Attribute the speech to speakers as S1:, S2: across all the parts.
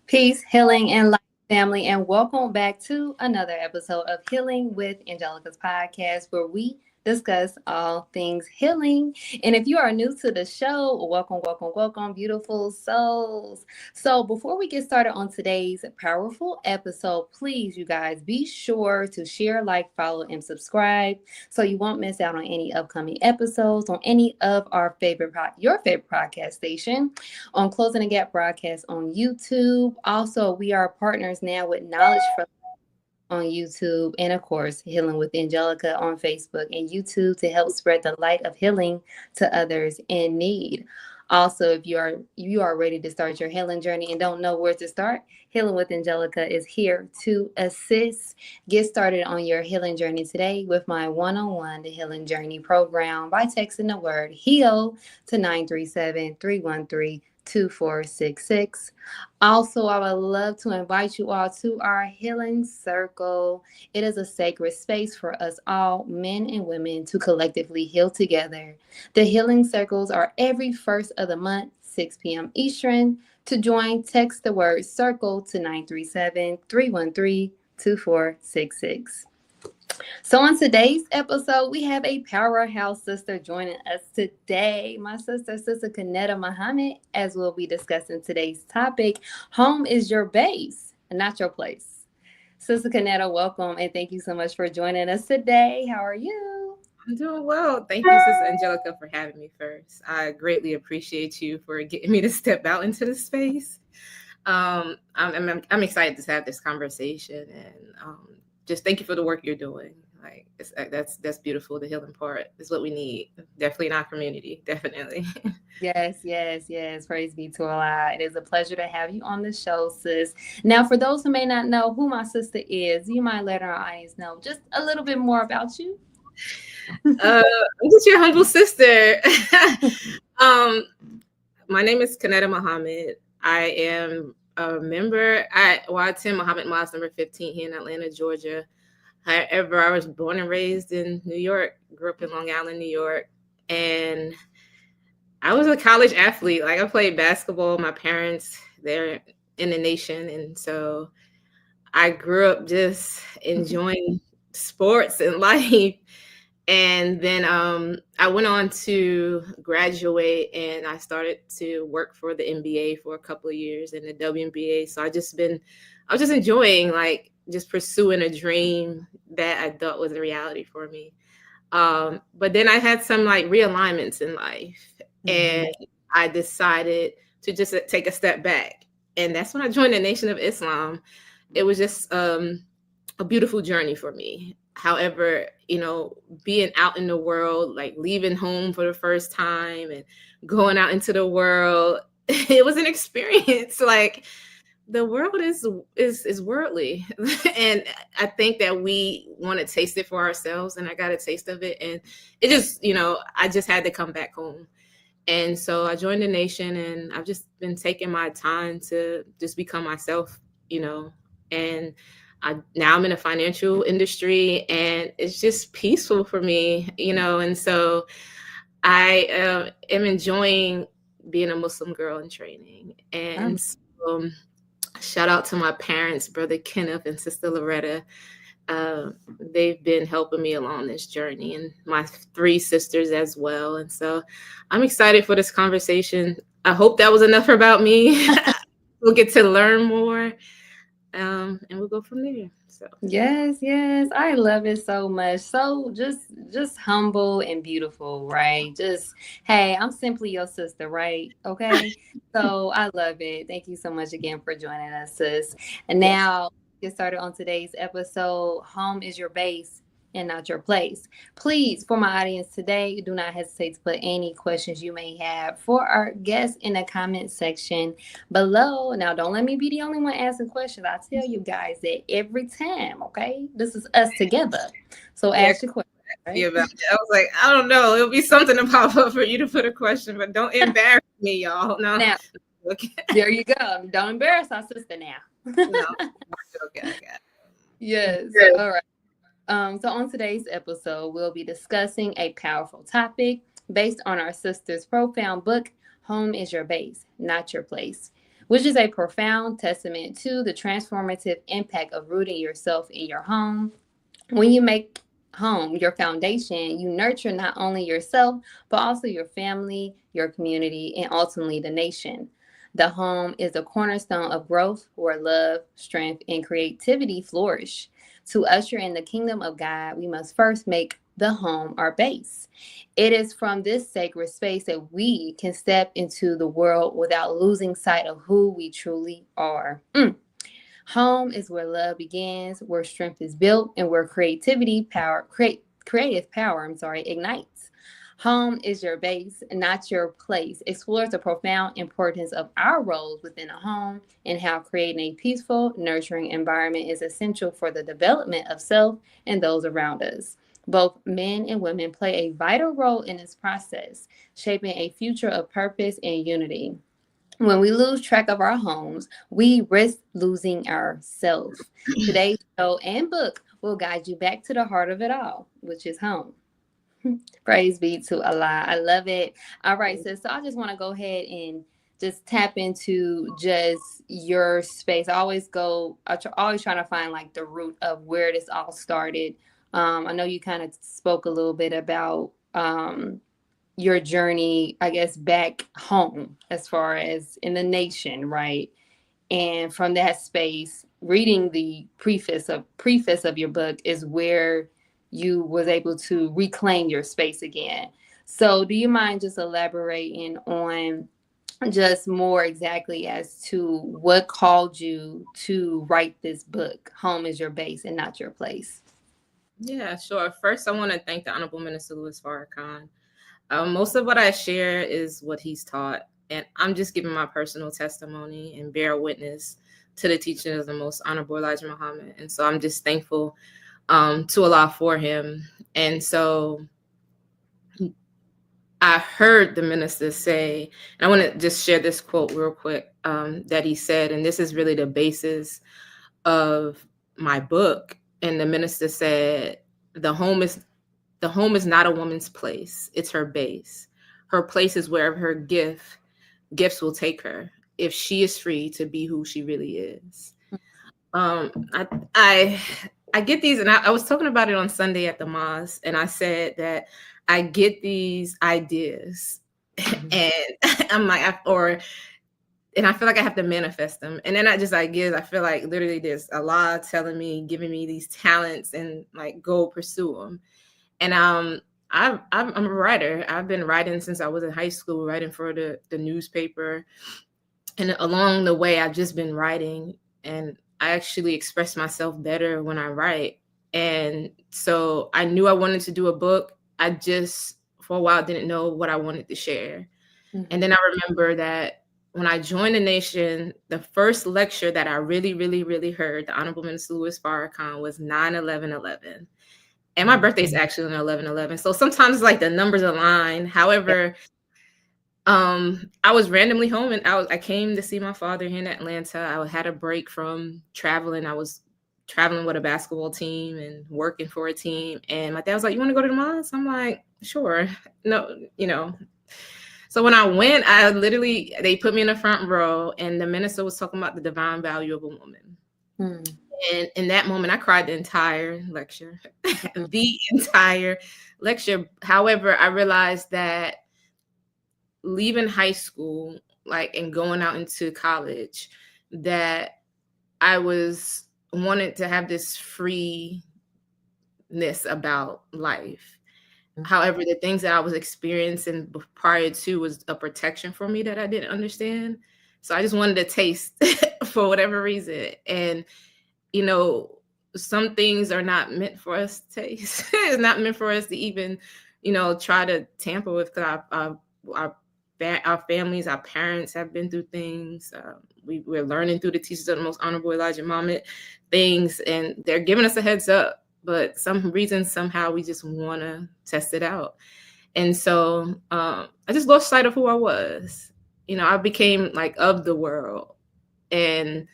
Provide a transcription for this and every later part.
S1: Peace, healing, and life, family, and welcome back to another episode of Healing with Angelica's podcast, where we discuss all things healing. And if you are new to the show, welcome, welcome, welcome, beautiful souls. So, before we get started on today's powerful episode, please, you guys, be sure to share, like, follow, and subscribe so you won't miss out on any upcoming episodes on any of our your favorite podcast station, on Closing the Gap broadcast on YouTube. Also, we are partners now with Knowledge for on YouTube, and of course, Healing with Angelica on Facebook and YouTube to help spread the light of healing to others in need. Also, if you are ready to start your healing journey and don't know where to start, Healing with Angelica is here to assist. Get started on your healing journey today with my one-on-one The Healing Journey program by texting the word HEAL to 937-313-2466. Also, I would love to invite you all to our healing circle. It is a sacred space for us all, men and women, to collectively heal together. The healing circles are every first of the month, 6 p.m. Eastern. To join, text the word circle to 937-313-2466. So on today's episode, we have a powerhouse sister joining us today. My Sister Kenetta Muhammad, as we'll be discussing today's topic. Home is your base, not your place. Sister Kenetta, welcome, and thank you so much for joining us today. How are you?
S2: I'm doing well. Thank you, Sister Angelica, for having me first. I greatly appreciate you for getting me to step out into the space. I'm excited to have this conversation, and just thank you for the work you're doing. Like that's beautiful. The healing part is what we need. Definitely in our community. Definitely.
S1: Yes. Praise be to Allah. It is a pleasure to have you on the show, sis. Now, for those who may not know who my sister is, you might let our audience know just a little bit more about you.
S2: I'm just your humble sister. My name is Kenetta Muhammad. I am a member at Watson Muhammad Mosque number 15 here in Atlanta, Georgia. However, I was born and raised in New York, grew up in Long Island, New York, and I was a college athlete. Like I played basketball. My parents, they're in the nation, and so I grew up just enjoying sports and life. And then I went on to graduate, and I started to work for the NBA for a couple of years in the WNBA. So I was just enjoying like just pursuing a dream that I thought was a reality for me. But then I had some like realignments in life, and I decided to just take a step back. And that's when I joined the Nation of Islam. It was just a beautiful journey for me. However, being out in the world, like leaving home for the first time and going out into the world, it was an experience. Like the world is worldly. And I think that we want to taste it for ourselves. And I got a taste of it. And it just, I just had to come back home. And so I joined the Nation, and I've just been taking my time to just become myself, and now I'm in the financial industry, and it's just peaceful for me, and so I am enjoying being a Muslim girl in training. And so, shout out to my parents, Brother Kenneth and Sister Loretta. They've been helping me along this journey, and my 3 sisters as well. And so I'm excited for this conversation. I hope that was enough about me. We'll get to learn more. And we'll go from there. So
S1: Yes, I love it so much. So just humble and beautiful, right? Just, hey, I'm simply your sister, right? Okay. So I love it. Thank you so much again for joining us, sis. And now get started on today's episode. Home is your base and not your place. Please, for my audience today, do not hesitate to put any questions you may have for our guests in the comment section below. Now, don't let me be the only one asking questions. I tell you guys that every time, okay? This is us together. So ask your question.
S2: me
S1: Right.
S2: about it. I was like, I don't know. It'll be something to pop up for you to put a question, but don't embarrass me, y'all. No,
S1: Now,
S2: okay.
S1: there you go. Don't embarrass our sister now.
S2: No, okay, I got
S1: Yes.
S2: it.
S1: All right. So on today's episode, we'll be discussing a powerful topic based on our sister's profound book, Home is Your Base, Not Your Place, which is a profound testament to the transformative impact of rooting yourself in your home. When you make home your foundation, you nurture not only yourself, but also your family, your community, and ultimately the nation. The home is the cornerstone of growth where love, strength, and creativity flourish. To usher in the kingdom of God, we must first make the home our base. It is from this sacred space that we can step into the world without losing sight of who we truly are. Home is where love begins, where strength is built, and where creative power, ignites. Home is your base, not your place. Explores the profound importance of our roles within a home and how creating a peaceful, nurturing environment is essential for the development of self and those around us. Both men and women play a vital role in this process, shaping a future of purpose and unity. When we lose track of our homes, we risk losing ourselves. Today's show and book will guide you back to the heart of it all, which is home. Praise be to Allah. I love it. All right, sis. So I just want to go ahead and just tap into just your space. Always trying to find like the root of where this all started. I know you kind of spoke a little bit about your journey, I guess, back home as far as in the nation, right? And from that space, reading the preface of your book is where you was able to reclaim your space again. So do you mind just elaborating on just more exactly as to what called you to write this book, Home is Your Base and Not Your Place?
S2: Yeah, sure. First, I want to thank the Honorable Minister Louis Farrakhan. Most of what I share is what he's taught, and I'm just giving my personal testimony and bear witness to the teaching of the Most Honorable Elijah Muhammad. And so I'm just thankful to Allah for him. And so I heard the minister say, and I want to just share this quote real quick that he said, and this is really the basis of my book. And the minister said, the home is not a woman's place. It's her base. Her place is wherever her gifts will take her if she is free to be who she really is. I get these, and I was talking about it on Sunday at the mosque, and I said that I get these ideas, and I'm like, and I feel like I have to manifest them. And then I just ideas, I feel like literally there's Allah telling me, giving me these talents, and like go pursue them. And I'm a writer. I've been writing since I was in high school, writing for the newspaper. And along the way, I've just been writing, and I actually express myself better when I write. And so I knew I wanted to do a book. I just, for a while, didn't know what I wanted to share.
S1: Mm-hmm.
S2: And then I remember that when I joined the nation, the first lecture that I really, really, really heard, the Honorable Minister Louis Farrakhan, was 9/11/11. And my birthday is actually on 11/11. So sometimes like the numbers align. However, I was randomly home, and I came to see my father here in Atlanta. I had a break from traveling. I was traveling with a basketball team and working for a team. And my dad was like, "You want to go to the mosque?" I'm like, "Sure." No, So when I went, they put me in the front row, and the minister was talking about the divine value of a woman. And in that moment, I cried the entire lecture, the entire lecture. However, I realized that leaving high school, like, and going out into college, that I was wanted to have this freeness about life. However, the things that I was experiencing prior to was a protection for me that I didn't understand. So I just wanted to taste for whatever reason. And, some things are not meant for us to taste. It's not meant for us to even, try to tamper with, because our families, our parents have been through things. We're learning through the teachings of the Most Honorable Elijah Muhammad things, and they're giving us a heads up. but some reason somehow we just want to test it out. And so I just lost sight of who I was. I became like of the world, and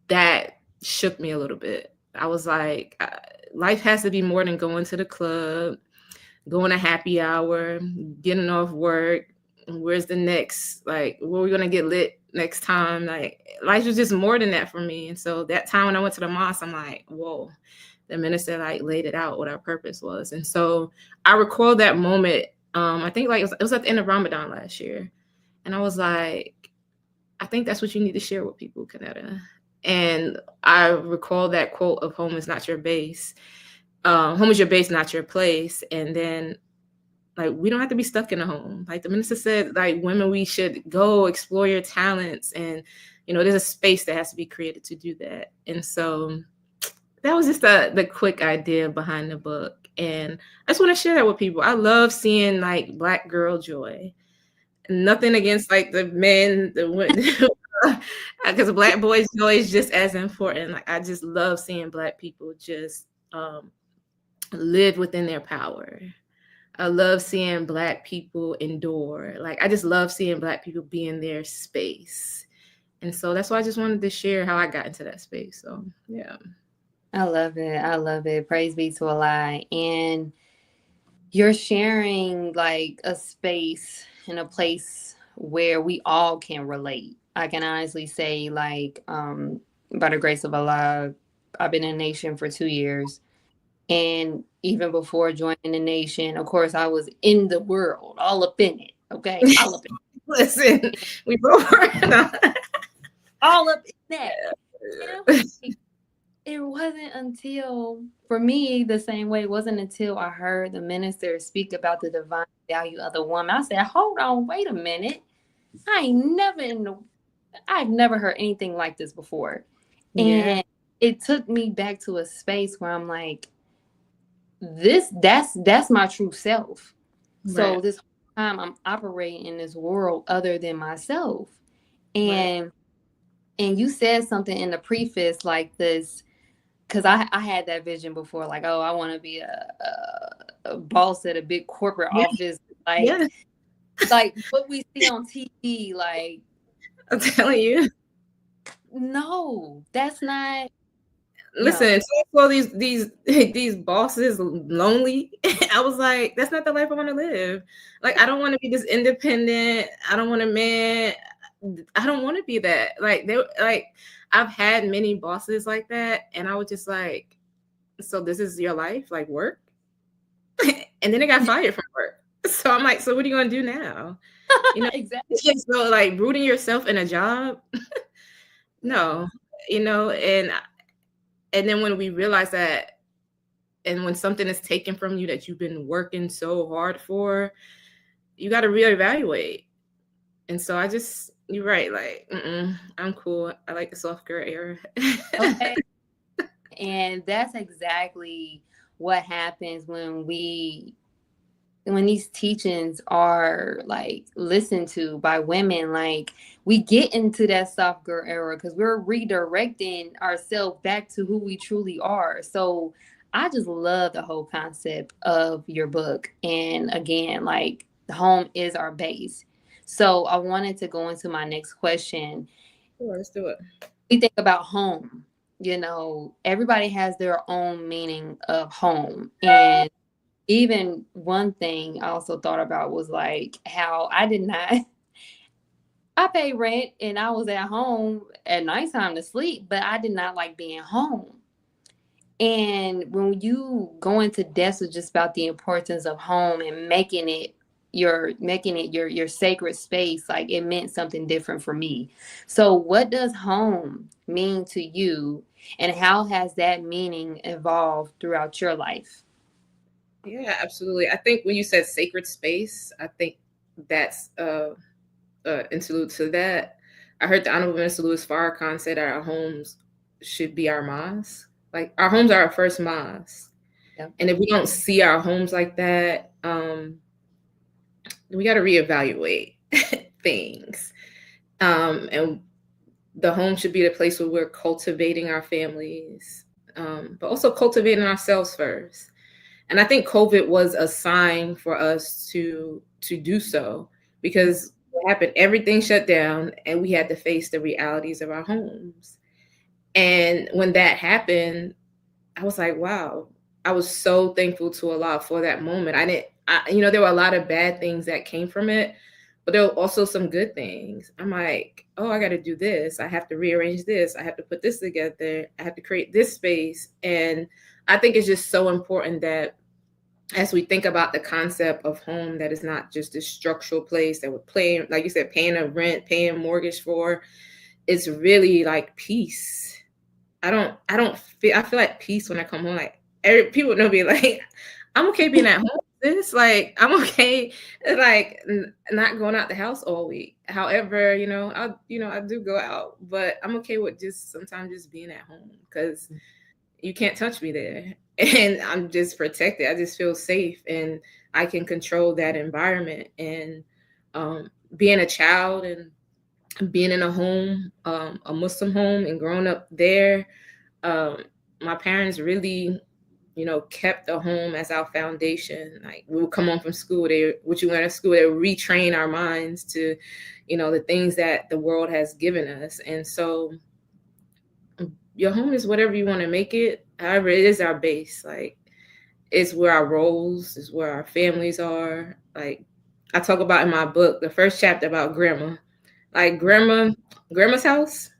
S2: that shook me a little bit. I was like, life has to be more than going to the club, going to happy hour, getting off work. Where's the next? Like, where are we gonna get lit next time? Like, life was just more than that for me. And so that time when I went to the mosque, I'm like, whoa. The minister like laid it out what our purpose was. And so I recall that moment. I think like it was at the end of Ramadan last year, and I was like, I think that's what you need to share with people, Kenetta. And I recall that quote of "Home is not your base. Home is your base, not your place." And then, like, we don't have to be stuck in a home. Like the minister said, like women, we should go explore your talents, and there's a space that has to be created to do that. And so that was just the quick idea behind the book, and I just want to share that with people. I love seeing like Black girl joy. Nothing against like the men, the women, because Black boys joy is just as important. Like I just love seeing Black people just live within their power. I love seeing Black people endure. Like I just love seeing Black people be in their space. And so that's why I just wanted to share how I got into that space. So yeah.
S1: I love it. I love it. Praise be to Allah. And you're sharing like a space and a place where we all can relate. I can honestly say, like, by the grace of Allah, I've been in the nation for 2 years. And even before joining the nation, of course, I was in the world, all up in it. Okay. All up in
S2: Listen, we both were
S1: all up in that. And it wasn't until, for me, the same way, it wasn't until I heard the minister speak about the divine value of the woman. I said, hold on, wait a minute. I've never heard anything like this before.
S2: Yeah.
S1: And it took me back to a space where I'm like, that's my true self. So
S2: Right.
S1: this whole time I'm operating in this world other than myself.
S2: Right.
S1: And you said something in the preface like this, because I had that vision before, like, oh, I want to be a boss at a big corporate
S2: Yeah.
S1: office, like
S2: Yeah.
S1: like what we see on TV. Like,
S2: I'm telling you.
S1: no, that's not.
S2: Listen,
S1: No.
S2: so all these bosses lonely. I was like, that's not the life I want to live. Like, I don't want to be this independent. I don't want a man. I don't want to be that. Like they like I've had many bosses like that, and I was just like, so this is your life, like work. And then I got fired from work. So I'm like, so what are you gonna do now? You know,
S1: Exactly.
S2: so like rooting yourself in a job, no, and then when we realize that, and when something is taken from you that you've been working so hard for, you got to reevaluate. And so you're right, like, I'm cool. I like the soft girl era.
S1: Okay. And that's exactly what happens when these teachings are like listened to by women. Like, we get into that soft girl era because we're redirecting ourselves back to who we truly are. So I just love the whole concept of your book. And again, like, the home is our base. So I wanted to go into my next question.
S2: Sure, let's do it.
S1: We think about home, everybody has their own meaning of home. And even one thing I also thought about was like how I did not I paid rent and I was at home at nighttime to sleep, but I did not like being home. And when you go into depth with just about the importance of home and making it your sacred space, like, it meant something different for me. So what does home mean to you, and how has that meaning evolved throughout your life?
S2: Yeah, absolutely. I think when you said sacred space, I think that's interlude to that. I heard the Honorable Minister Louis Farrakhan say that our homes should be our mosques. Like our homes are our first mosque.
S1: Yeah.
S2: And if we don't see our homes like that, we got to reevaluate things. And the home should be the place where we're cultivating our families, but also cultivating ourselves first. And I think COVID was a sign for us to do so, because what happened, everything shut down and we had to face the realities of our homes. And when that happened, I was like, wow, I was so thankful to Allah for that moment. There were a lot of bad things that came from it, but there were also some good things. I'm like, oh, I got to do this. I have to rearrange this. I have to put this together. I have to create this space. And I think it's just so important that as we think about the concept of home, that is not just this structural place that we're paying, like you said, paying a rent, paying a mortgage for. It's really like peace. I feel like peace when I come home. Like people know me, like I'm okay being at home. This like I'm okay, like not going out the house all week. However, I do go out, but I'm okay with just sometimes just being at home because you can't touch me there, and I'm just protected. I just feel safe, and I can control that environment. And being a child and being in a home, a Muslim home, and growing up there, um, my parents really, kept the home as our foundation. Like we would come home from school, what you learn at school, they would retrain our minds to, the things that the world has given us. And so your home is whatever you want to make it. However, it is our base. Like it's where our roles, is where our families are. Like I talk about in my book, the first chapter about grandma. Like grandma's house.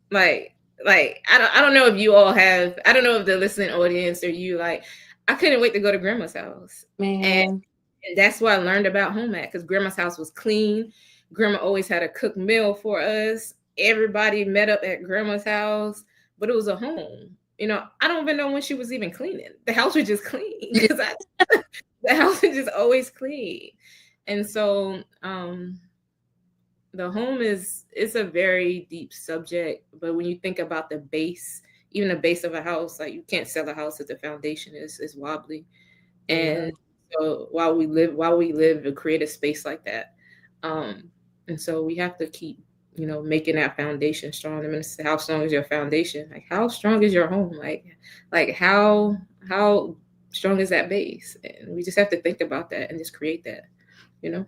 S2: Like I don't know if you all have, I don't know if the listening audience or you, like I couldn't wait to go to grandma's house. And
S1: Man,
S2: that's what I learned about home at, because grandma's house was clean. Grandma always had a cooked meal for us. Everybody met up at grandma's house, but it was a home. I don't even know when she was even cleaning. The house was just clean because the house was just always clean. And so the home is, it's a very deep subject, but when you think about the base, even the base of a house, like you can't sell a house if the foundation is wobbly.
S1: yeah.
S2: And so while we live and create a space like that, um and so we have to keep making that foundation strong. I mean, how strong is your foundation? Like how strong is your home? Like how strong is that base? And we just have to think about that and just create that you know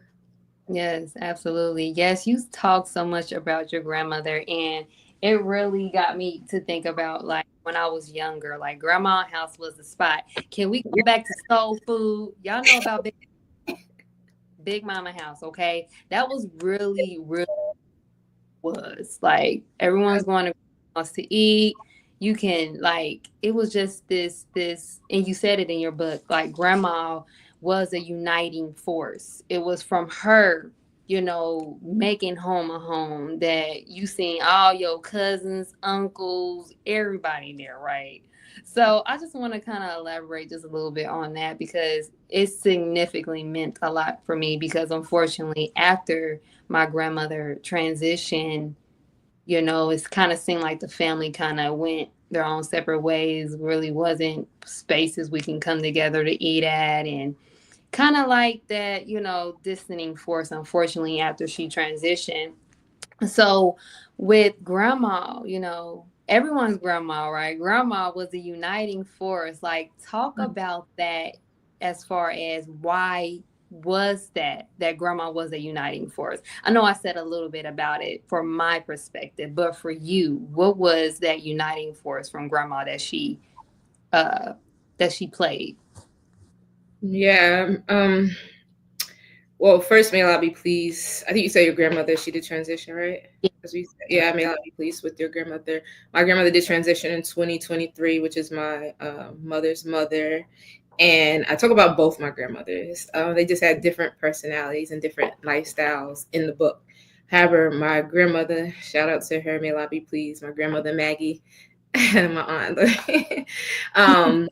S1: Yes, absolutely. Yes, you talk so much about your grandmother, and it really got me to think about like when I was younger, like grandma house was the spot. Can we go back to soul food? Y'all know about Big Mama house, okay? That was really, really was like everyone's going to wants to eat. You can like it was just this, and you said it in your book, like grandma was a uniting force. It was from her, making home a home that you seen all your cousins, uncles, everybody there, right? So I just want to kind of elaborate just a little bit on that because it significantly meant a lot for me because unfortunately after my grandmother transitioned, it's kind of seemed like the family kind of went their own separate ways, really wasn't spaces we can come together to eat at. And kind of like that, distancing force, unfortunately, after she transitioned. So with grandma, everyone's grandma, right? Grandma was a uniting force. Like, talk about that as far as why was that grandma was a uniting force. I know I said a little bit about it from my perspective, but for you, what was that uniting force from grandma uh that she played?
S2: yeah. Well, first, may Allah be pleased. I think you said your grandmother, she did transition, right? Yeah, may Allah be pleased with your grandmother. My grandmother did transition in 2023, which is my mother's mother. And I talk about both my grandmothers. They just had different personalities and different lifestyles in the book. However, my grandmother, shout out to her, may Allah be pleased, my grandmother Maggie, and my aunt. um,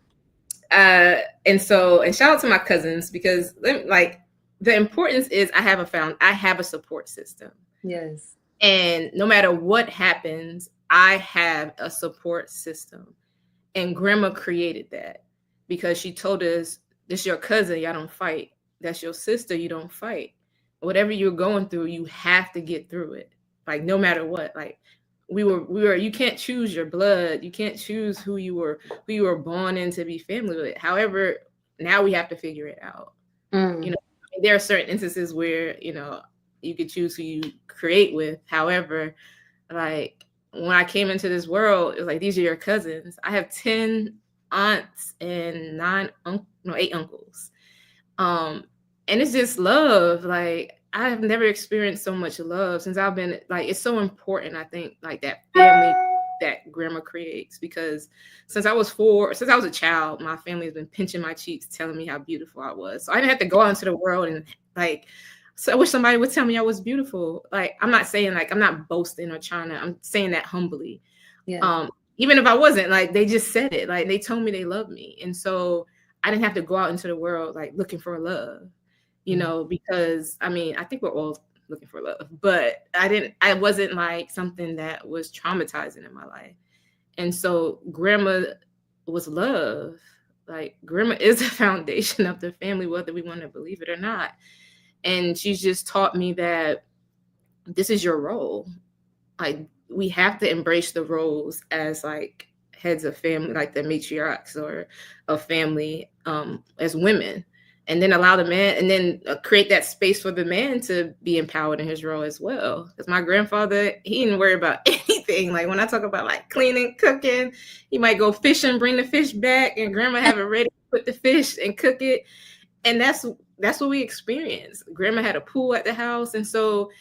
S2: uh, and shout out to my cousins, because like the importance is I have a support system,
S1: Yes.
S2: and no matter what happens, I have a support system. And grandma created that, because she told us, this your cousin, y'all don't fight. That's your sister, you don't fight. Whatever you're going through, you have to get through it. Like no matter what. Like you can't choose your blood. You can't choose who you were born in to be family with. However, now we have to figure it out. You know, there are certain instances where, you could choose who you create with. However, like when I came into this world, it was like, these are your cousins. I have 10 aunts and 8 uncles. And it's just love. Like, I have never experienced so much love since I've been, like, it's so important, I think, like, that family that grandma creates, because since I was a child, my family has been pinching my cheeks, telling me how beautiful I was. So I didn't have to go out into the world and, like, so I wish somebody would tell me I was beautiful. Like, I'm not saying, like, I'm not boasting or I'm saying that humbly.
S1: Yeah.
S2: Even if I wasn't, like, they just said it, like, they told me they love me. And so I didn't have to go out into the world, like, looking for love, because I mean, I think we're all looking for love, but I wasn't like something that was traumatizing in my life. And so grandma was love. Like, grandma is the foundation of the family, whether we want to believe it or not. And she's just taught me that this is your role. Like, we have to embrace the roles as, like, heads of family, like the matriarchs or a family, as women, and then allow the man, and then create that space for the man to be empowered in his role as well. Because my grandfather, he didn't worry about anything. Like, when I talk about, like, cleaning, cooking, he might go fishing, bring the fish back, and grandma have it ready, put the fish and cook it. And that's what we experienced. Grandma had a pool at the house. And so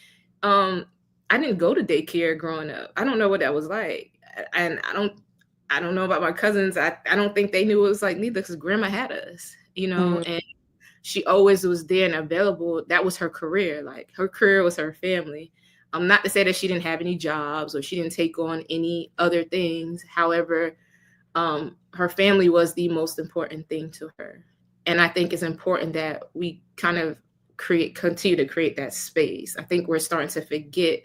S2: I didn't go to daycare growing up. I don't know what that was like. And I don't know about my cousins. I don't think they knew what it was like neither, because grandma had us, and she always was there and available. That was her career. Like, her career was her family. Not to say that she didn't have any jobs or she didn't take on any other things. However, her family was the most important thing to her. And I think it's important that we kind of continue to create that space. I think we're starting to forget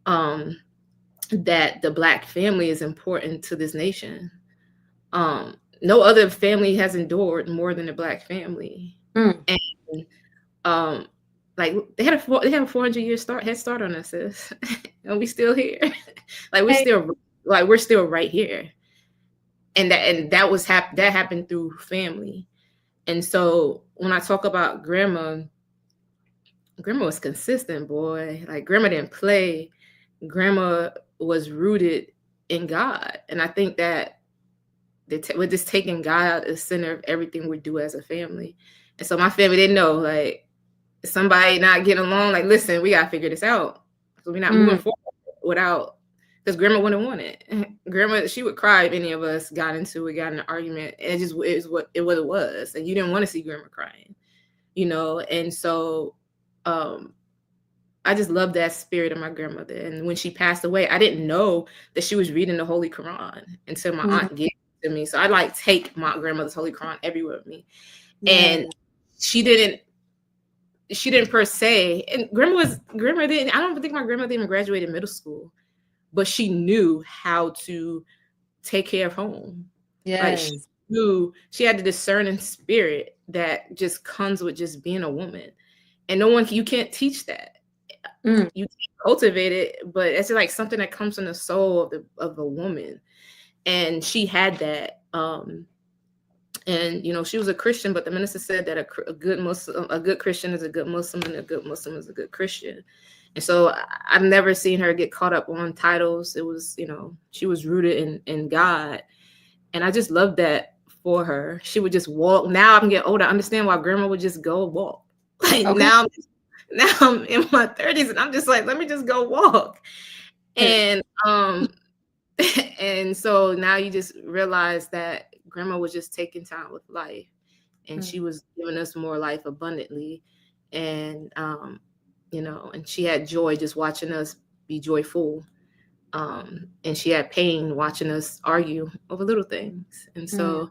S2: that the Black family is important to this nation. No other family has endured more than the Black family. And like, they had a 400-year head start on us, sis. And we still here. Like, we're still right here. And that happened through family. And so when I talk about grandma was consistent, boy. Like, grandma didn't play. Grandma was rooted in God. And I think that we're just taking God out of the center of everything we do as a family. And so my family didn't know, like, somebody not getting along, like, listen, we got to figure this out. So we're not moving forward without, because grandma wouldn't want it. Grandma, she would cry if any of us got in an argument. And it was what it was. And you didn't want to see grandma crying, And so I just love that spirit of my grandmother. And when she passed away, I didn't know that she was reading the Holy Quran until my aunt gave it to me. So I, like, take my grandmother's Holy Quran everywhere with me. And she didn't per se, and grandma didn't, I don't think my grandmother even graduated middle school, but she knew how to take care of home. Like, she had the discerning spirit that just comes with just being a woman. And you can't teach that. You can cultivate it, but it's like something that comes from the soul of a woman. And she had that. And she was a Christian, but the minister said that a good Christian is a good Muslim, and a good Muslim is a good Christian. And so I've never seen her get caught up on titles. It was, she was rooted in God. And I just love that for her. She would just walk. Now I'm getting older. I understand why grandma would just go walk. Like, now I'm in my 30s, and I'm just like, let me just go walk. And and so now you just realize that grandma was just taking time with life, and she was giving us more life abundantly. And and she had joy just watching us be joyful. And she had pain watching us argue over little things. And so,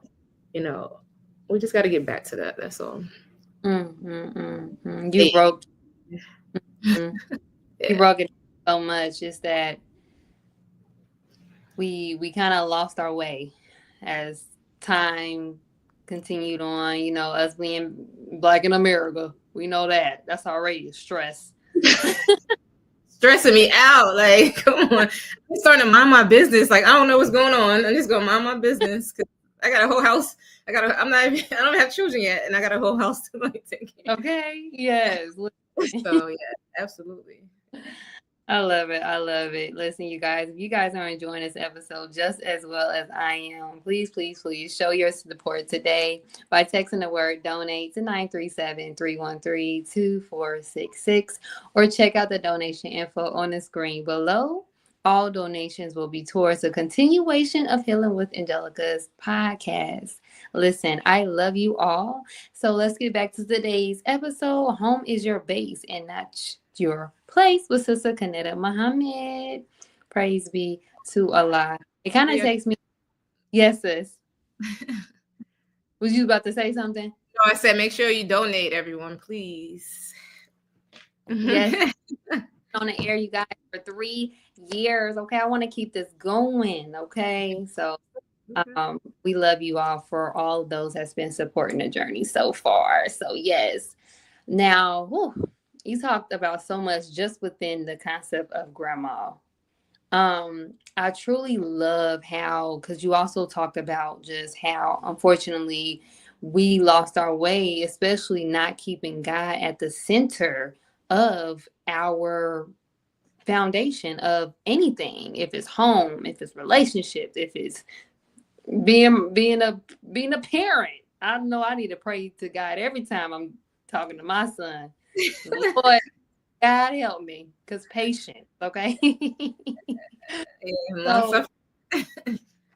S2: we just got to get back to that. That's all.
S1: You broke you broke it so much. Is that we kind of lost our way as time continued on. Us being Black in America, we know that's already a stress.
S2: stressing me out. Like, come on. I'm starting to mind my business. Like, I don't know what's going on. I'm just gonna mind my business because I got a whole house. I'm not even, I don't have children yet, and I got a whole house to like take care
S1: Okay. Yes.
S2: of. So yeah, absolutely.
S1: I love it. I love it. Listen, you guys, if you guys are enjoying this episode just as well as I am, please, please, please show your support today by texting the word donate to 937-313-2466 or check out the donation info on the screen below. All donations will be towards the continuation of Healing with Angelica's podcast. Listen, I love you all. So let's get back to today's episode. Home is your base and not your place with Sister Kenetta Muhammad. Praise be to Allah. It kind of
S2: Yeah.
S1: takes me. Yes, sis. Was you about to say something?
S2: So I said, make sure you donate, everyone, please.
S1: Yes. On the air, you guys, for 3 years. Okay, I want to keep this going. Okay, so we love you all for all of those that's been supporting the journey so far. So yes. Now, you talked about so much just within the concept of grandma. I truly love how, because you also talked about just how unfortunately we lost our way, especially not keeping God at the center of our foundation of anything. If it's home, if it's relationships, if it's being a parent. I know I need to pray to God every time I'm talking to my son. Lord, God help me, because patience, okay? So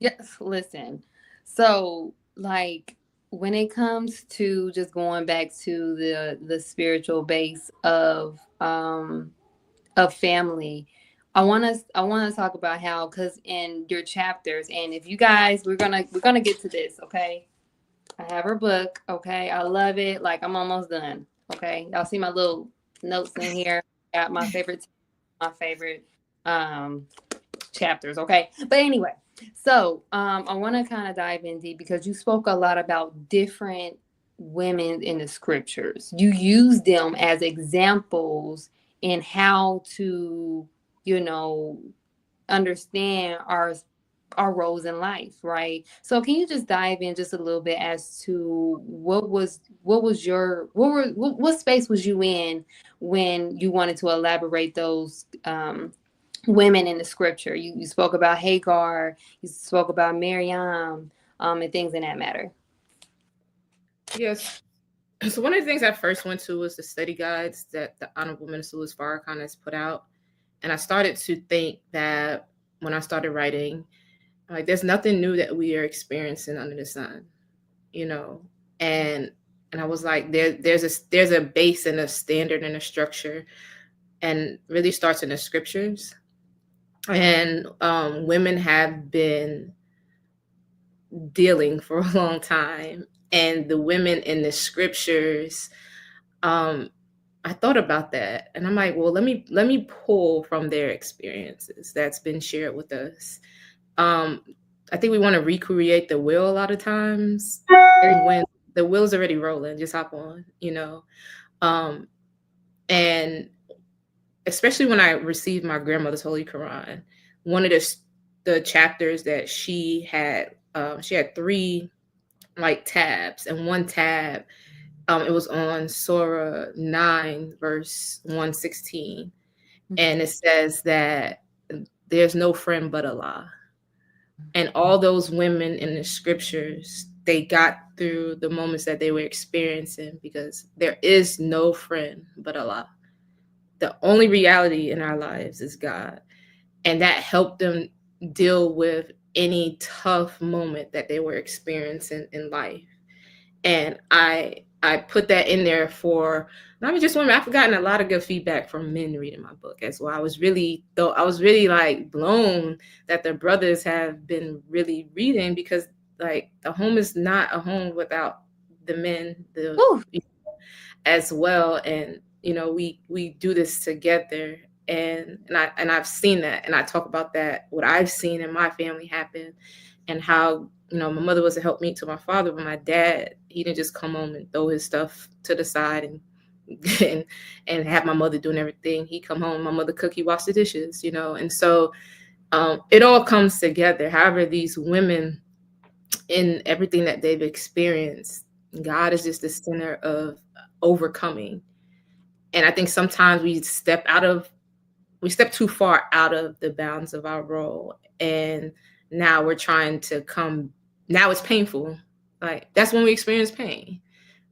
S1: yes, listen. So like when it comes to just going back to the spiritual base of family, I want to talk about how, because in your chapters, and if you guys, we're gonna get to this, okay? I have her book, okay? I love it. Like I'm almost done, okay? Y'all see my little notes in here. Got my favorite um chapters, okay? But anyway, so I want to kind of dive in deep because you spoke a lot about different women in the scriptures. You use them as examples in how to, you know, understand our roles in life, right? So can you just dive in just a little bit as to what space was you in when you wanted to elaborate those women in the scripture? You spoke about Hagar, you spoke about Miriam, and things in that matter.
S2: Yes. So one of the things I first went to was the study guides that the Honorable Minister Louis Farrakhan has put out. And I started to think that when I started writing, like there's nothing new that we are experiencing under the sun, you know. And I was like, there's a base and a standard and a structure, and really starts in the scriptures. And women have been dealing for a long time, and the women in the scriptures, I thought about that, and I'm like, well, let me pull from their experiences that's been shared with us. I think we want to recreate the wheel a lot of times, and when the wheel's already rolling, just hop on, you know. Um, and especially when I received my grandmother's Holy Quran, one of the chapters that she had three like tabs, and one tab, it was on Surah 9, verse 116, and it says that there's no friend but Allah. And all those women in the scriptures, they got through the moments that they were experiencing because there is no friend but Allah. The only reality in our lives is God. And that helped them deal with any tough moment that they were experiencing in life. And I put that in there for not even just women. I've gotten a lot of good feedback from men reading my book as well. I was really like blown that the brothers have been really reading, because like the home is not a home without the men,
S1: Whew.
S2: as well. And you know, we do this together, and I've seen that, and I talk about that, what I've seen in my family happen, and how, you know, my mother was a helpmeet to my father, but my dad, he didn't just come home and throw his stuff to the side and and and have my mother doing everything. He come home, my mother cook, he wash the dishes, and so it all comes together. However, these women, in everything that they've experienced, God is just the center of overcoming. And I think sometimes we step too far out of the bounds of our role, and now we're trying to come. Now it's painful. Like, that's when we experience pain.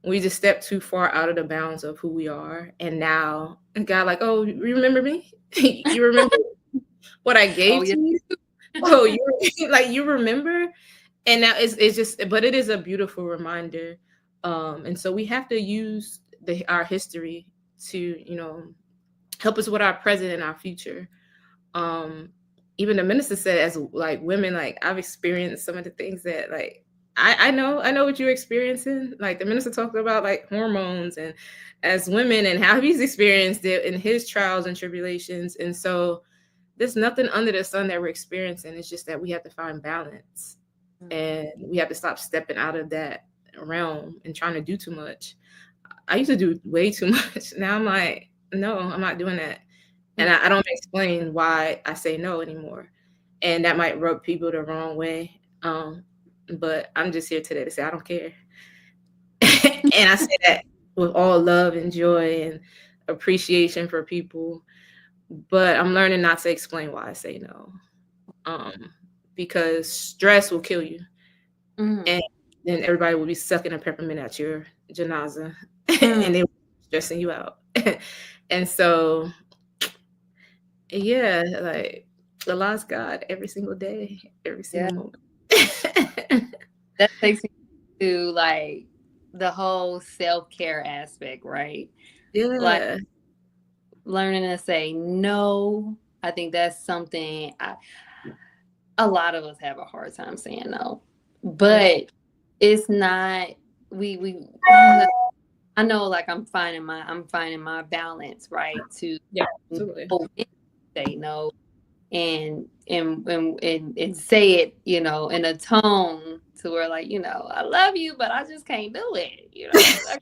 S2: We just step too far out of the bounds of who we are, and now God, like, oh, you remember me? You remember what I
S1: Oh
S2: gave
S1: yeah.
S2: to you? Oh, you like, you remember? And now it's just, but it is a beautiful reminder. And so we have to use our history to, help us with our present and our future. um Even the minister said, as like women, like, I've experienced some of the things that, like, I know what you're experiencing. Like, the minister talked about, like, hormones, and as women, and how he's experienced it in his trials and tribulations. And so there's nothing under the sun that we're experiencing. It's just that we have to find balance, and we have to stop stepping out of that realm and trying to do too much. I used to do way too much. Now I'm like, no, I'm not doing that. And I don't explain why I say no anymore. And that might rub people the wrong way. But I'm just here today to say I don't care. And I say that with all love and joy and appreciation for people. But I'm learning not to explain why I say no. Um, because stress will kill you.
S1: Mm-hmm.
S2: And then everybody will be sucking a peppermint at your janaza
S1: Mm-hmm.
S2: and they will be stressing you out. And so, yeah, like, the lost God every single day, every
S1: Yeah.
S2: single moment.
S1: That takes me to like the whole self-care aspect, right? Like
S2: Yeah.
S1: learning to say no. I think that's something a lot of us have a hard time saying no.
S2: Yeah.
S1: But it's not we I know, like, I'm finding my balance, right? To
S2: Yeah,
S1: know
S2: absolutely.
S1: when to say no, and say it, in a tone to where, like, I love you, but I just can't do it. I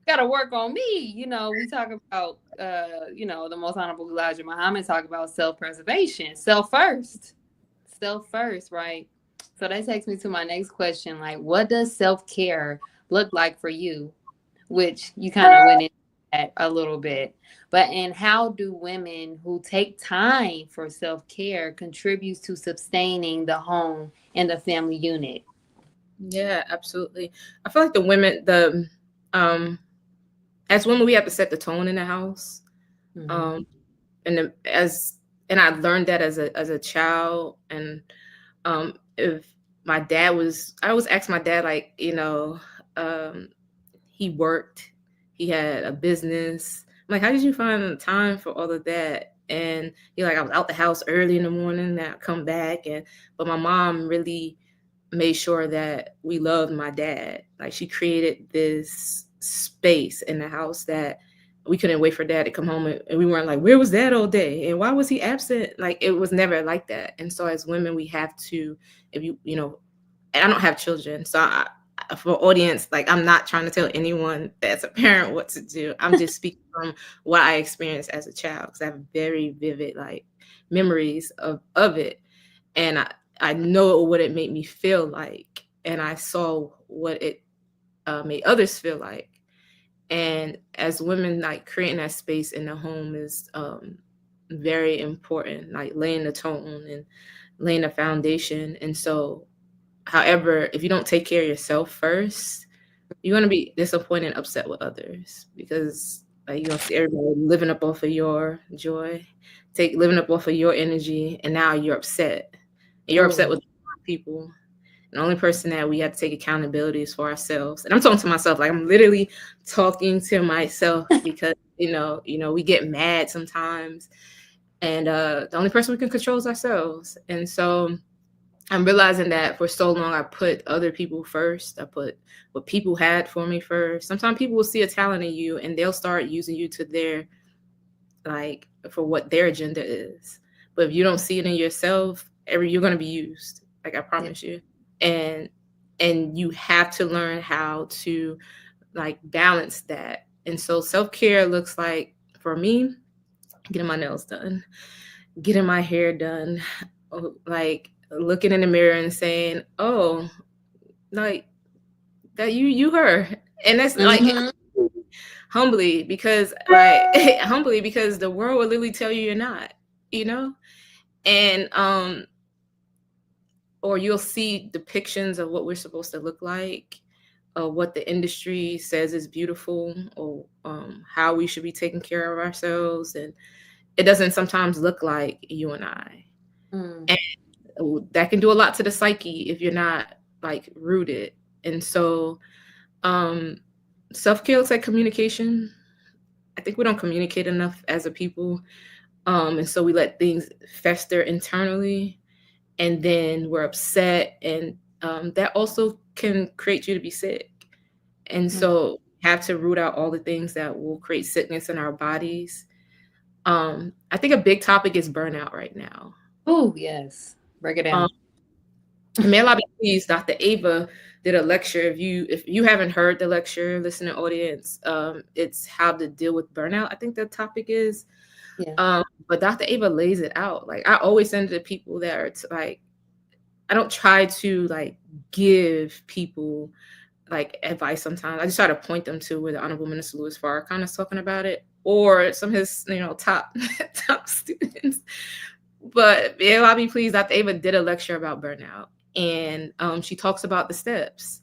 S1: gotta work on me. We talk about the most honorable Elijah Muhammad talk about self-preservation, self first, right? So that takes me to my next question. Like, what does self-care look like for you? Which you kind of went into that a little bit. But and how do women who take time for self-care contribute to sustaining the home and the family unit?
S2: Yeah, absolutely. I feel like um as women, we have to set the tone in the house.
S1: Mm-hmm.
S2: Um and the- as and I learned that as a child. And if my dad was I always asked my dad, like, um he worked, he had a business. I'm like, how did you find the time for all of that? And he, like, I was out the house early in the morning, then I come back. And but my mom really made sure that we loved my dad. Like, she created this space in the house that we couldn't wait for dad to come home, and we weren't like, where was dad all day and why was he absent? Like, it was never like that. And so as women, we have to, if you know and I don't have children, so for audience, like, I'm not trying to tell anyone that's a parent what to do. I'm just speaking from what I experienced as a child, because I have very vivid, like, memories of it. And I know what it made me feel like, and I saw what it made others feel like. And as women, like, creating that space in the home is very important, like laying the tone and laying the foundation. And so, however, if you don't take care of yourself first, you're gonna be disappointed and upset with others, because, like, you're gonna see everybody living up off of your joy, living up off of your energy, and now you're upset. And you're upset
S1: Mm.
S2: with people. And the only person that we have to take accountability is for ourselves. And I'm talking to myself, like, I'm literally talking to myself, because we get mad sometimes, and the only person we can control is ourselves. And so I'm realizing that for so long I put other people first. I put what people had for me first. Sometimes people will see a talent in you and they'll start using you to their, like, for what their agenda is. But if you don't see it in yourself, you're gonna be used. Like, I
S1: Yeah.
S2: promise you. And you have to learn how to, like, balance that. And so self-care looks like, for me, getting my nails done, getting my hair done, like looking in the mirror and saying, oh, like that you her. And that's like
S1: Mm-hmm.
S2: humbly, because like humbly, because the world will literally tell you you're not, you know? And or you'll see depictions of what we're supposed to look like, what the industry says is beautiful, or how we should be taking care of ourselves, and it doesn't sometimes look like you and I.
S1: Mm.
S2: And that can do a lot to the psyche if you're not like rooted. And so um self-care looks like communication. I think we don't communicate enough as a people. And so we let things fester internally, and then we're upset, and that also can create you to be sick. And
S1: Mm.
S2: so have to root out all the things that will create sickness in our bodies. I think a big topic is burnout right now.
S1: Oh, yes. Break it
S2: Um,
S1: down.
S2: and may I be pleased, Dr. Ava did a lecture. If you haven't heard the lecture, listening audience, it's how to deal with burnout, I think the topic is.
S1: Yeah.
S2: But Dr. Ava lays it out. Like I always send it to people that are like, I don't try to like give people like advice. Sometimes I just try to point them to where the Honorable Minister Louis Farrakhan is talking about it, or some of his, top top students. But yeah, I'll be pleased. Dr. Ava did a lecture about burnout, and she talks about the steps.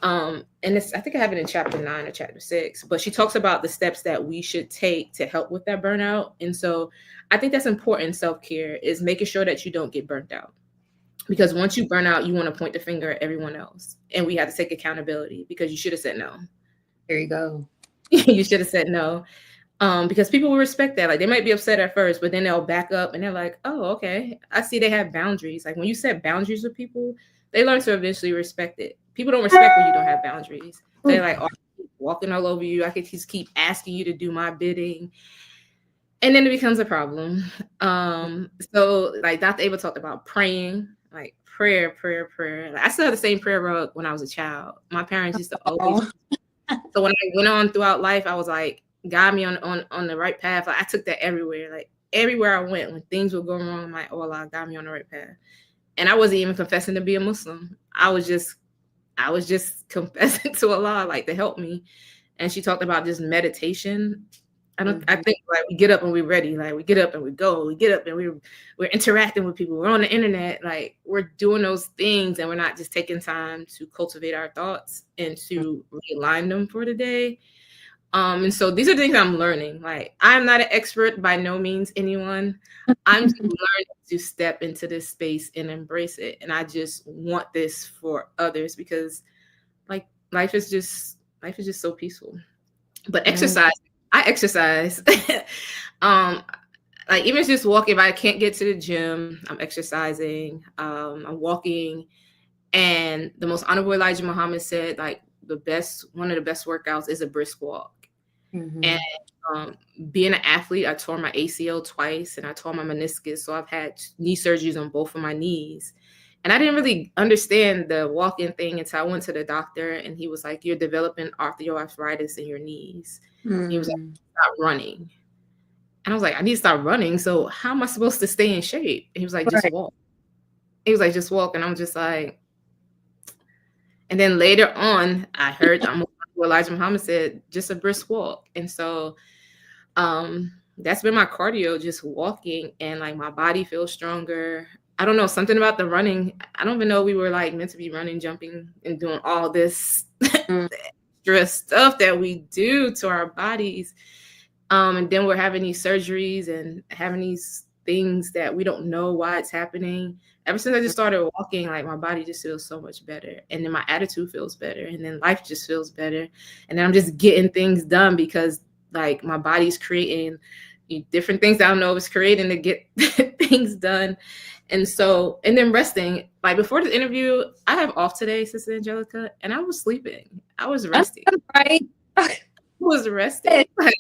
S2: And it's, I think I have it in chapter 9 or chapter 6, but she talks about the steps that we should take to help with that burnout. And so I think that's important. Self-care is making sure that you don't get burnt out, because once you burn out, you want to point the finger at everyone else, and we have to take accountability because you should have said no.
S1: There you go.
S2: You should have said no. Because people will respect that. Like they might be upset at first, but then they'll back up and they're like, oh, okay, I see they have boundaries. Like when you set boundaries with people, they learn to eventually respect it. People don't respect when you don't have boundaries. They're like, oh, I keep walking all over you. I could just keep asking you to do my bidding. And then it becomes a problem. So like Dr. Ava talked about praying, like prayer. Like, I still have the same prayer rug when I was a child. My parents used to always.
S1: Oh,
S2: So when I went on throughout life, I was like, guide me on the right path. Like I took that everywhere. Like everywhere I went, when things were going wrong, I'm like, oh Allah, guide me on the right path. And I wasn't even confessing to be a Muslim. I was just confessing to Allah, like to help me. And she talked about just meditation. I
S1: mhm.
S2: think like we get up and we're ready. Like we get up and we go. We get up and we're interacting with people. We're on the internet. Like we're doing those things, and we're not just taking time to cultivate our thoughts and to realign them for the day. And so these are things I'm learning. Like I'm not an expert by no means, anyone. I'm just learning to step into this space and embrace it. And I just want this for others, because like life is just so peaceful. But
S1: Mm.
S2: exercise, I exercise. um, like even just walking, if I can't get to the gym, I'm exercising. I'm walking. And the most honorable Elijah Muhammad said, like one of the best workouts is a brisk walk. And
S1: Mhm.
S2: um, being an athlete, I tore my ACL twice and I tore my meniscus. So I've had knee surgeries on both of my knees. And I didn't really understand the walk-in thing until I went to the doctor, and he was like, you're developing osteoarthritis in your knees. And he was like,
S1: Mm.
S2: stop running. And I was like, I need to start running. So how am I supposed to stay in shape? And he was like, just
S1: Right.
S2: walk. He was like, just walk. And I'm just like, and then later on, I heard what Elijah Muhammad said, just a brisk walk. And so that's been my cardio, just walking, and like my body feels stronger. I don't know, something about the running. I don't even know we were like meant to be running, jumping, and doing all this
S1: Mm.
S2: extra stuff that we do to our bodies. And then we're having these surgeries and having these things that we don't know why it's happening. Ever since I just started walking, like my body just feels so much better. And then my attitude feels better. And then life just feels better. And then I'm just getting things done because like my body's creating different things that I don't know it's creating to get things done. And so, and then resting. Like before this interview, I have off today, Sister Angelica, and I was sleeping. I was
S1: I
S2: resting.
S1: know, right.
S2: I was resting. Like,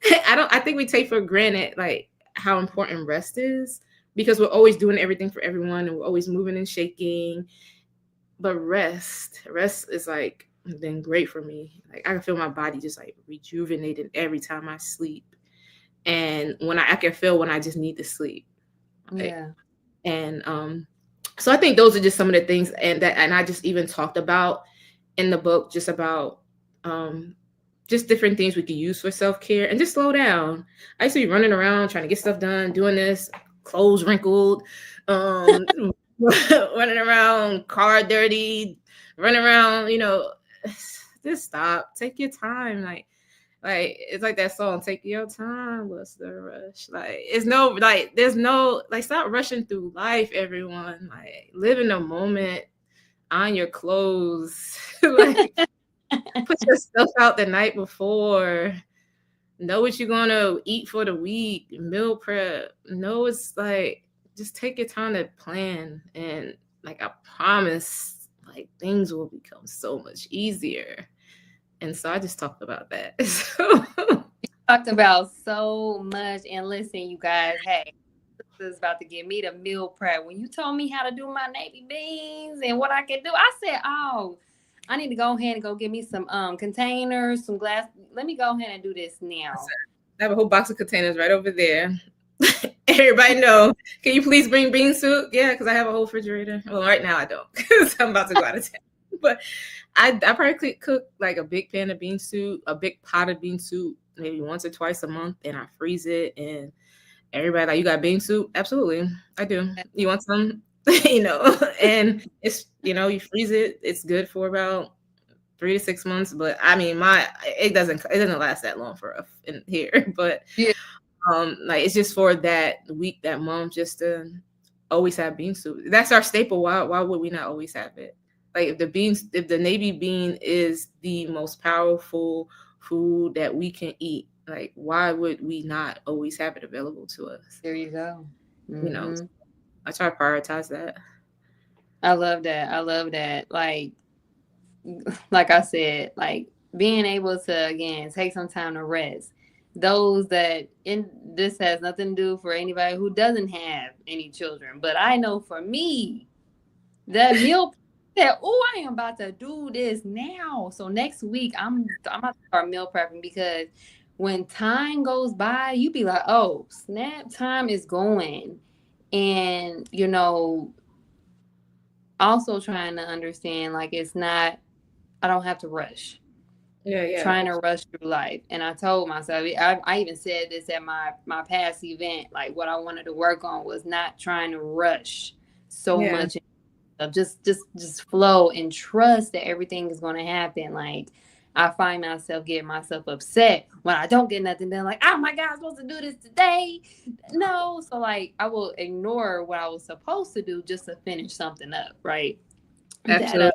S2: I think we take for granted like how important rest is, because we're always doing everything for everyone and we're always moving and shaking. But rest is like been great for me. Like I can feel my body just like rejuvenated every time I sleep. And I can feel when I just need to sleep. Like,
S1: Yeah.
S2: and so I think those are just some of the things, and I just even talked about in the book, just about um just different things we could use for self-care and just slow down. I used to be running around trying to get stuff done, doing this, clothes wrinkled, um running around, car dirty, running around, just stop, take your time. Like it's like that song, take your time, what's the rush? Like it's no, like there's no, like stop rushing through life, everyone. Like live in the moment, on your clothes. Like put your stuff out the night before. Know what you're gonna eat for the week, meal prep. Know it's like just take your time to plan, and like I promise, like things will become so much easier. And so I just talked about that. So
S1: Talked about so much. And listen, you guys, hey, this is about to give me the meal prep. When you told me how to do my navy beans and what I can do, I said, oh, I need to go ahead and go get me some containers, some glass. Let me go ahead and do this now.
S2: I have a whole box of containers right over there. Everybody know. Can you please bring bean soup? Yeah, because I have a whole refrigerator. Well, right now I don't, because I'm about to go out of town. But I probably cook like a big pan of bean soup, a big pot of bean soup, maybe once or twice a month, and I freeze it. And everybody like, you got bean soup? Absolutely, I do. You want some? And it's you freeze it. It's good for about 3 to 6 months. But I mean, it doesn't last that long for us in here. But
S1: Yeah.
S2: like it's just for that week, that month, just to always have bean soup. That's our staple. Why would we not always have it? Like if the navy bean is the most powerful food that we can eat, like why would we not always have it available to us?
S1: There you go.
S2: You know,
S1: Hmm.
S2: I try to prioritize that.
S1: I love that. I love that. Like I said, like being able to again take some time to rest. Those that in this has nothing to do for anybody who doesn't have any children, but I know for me that meal said, "Oh, I am about to do this now." So next week I'm about to start meal prepping because when time goes by, you be like, "Oh, snap! Time is going," and also trying to understand like it's not. I don't have to rush.
S2: Yeah, yeah,
S1: Trying to rush through life. And I told myself, I even said this at my past event, like what I wanted to work on was not trying to rush so
S2: yeah.
S1: much, of just flow and trust that everything is going to happen. Like I find myself getting myself upset when I don't get nothing done. Like, oh my God, I'm supposed to do this today. No. So like I will ignore what I was supposed to do just to finish something up. Right. That
S2: Absolutely.